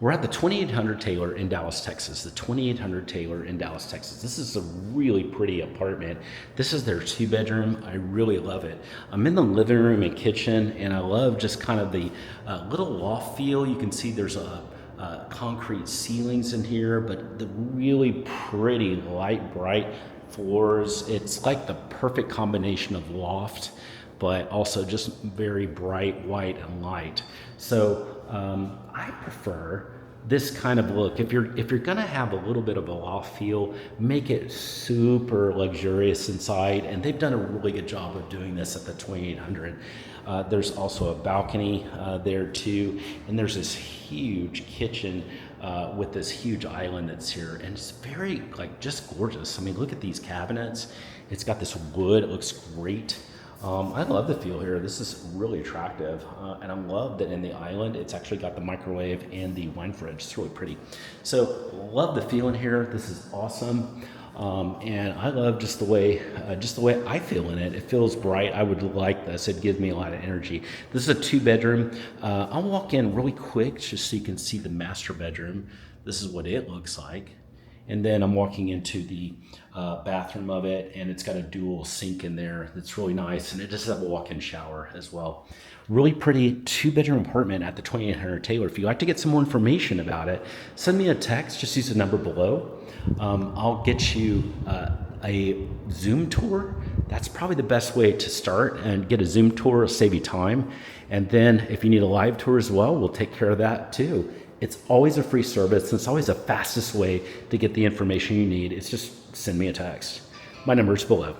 We're at the 2800 Taylor in Dallas, Texas. The 2800 Taylor in Dallas, Texas. This is a really pretty apartment. This is their 2-bedroom. I really love it. I'm in the living room and kitchen, and I love just kind of the little loft feel. You can see there's a concrete ceilings in here, but the really pretty light, bright floors. It's like the perfect combination of loft, but also just very bright white and light. So I prefer this kind of look. If you're gonna have a little bit of a loft feel, make it super luxurious inside, and they've done a really good job of doing this at the 2800. There's also a balcony there too, and there's this huge kitchen with this huge island that's here, and it's very just gorgeous. I mean, look at these cabinets. It's got this wood. It looks great. I love the feel here. This is really attractive, and I love that in the island it's actually got the microwave and the wine fridge. It's really pretty. So love the feel in here. This is awesome, and I love just the way I feel in it. It feels bright. I would like this. It gives me a lot of energy. This is a 2-bedroom. I'll walk in really quick just so you can see the master bedroom. This is what it looks like. And then I'm walking into the bathroom of it, and it's got a dual sink in there that's really nice, and it just has a walk-in shower as well. Really pretty 2-bedroom apartment at the 2800 Taylor. If you'd like to get some more information about it, send me a text. Just use the number below. I'll get you a Zoom tour. That's probably the best way to start, and get a Zoom tour will save you time. And then if you need a live tour as well, we'll take care of that too. It's always a free service, and it's always the fastest way to get the information you need. It's just send me a text. My number is below.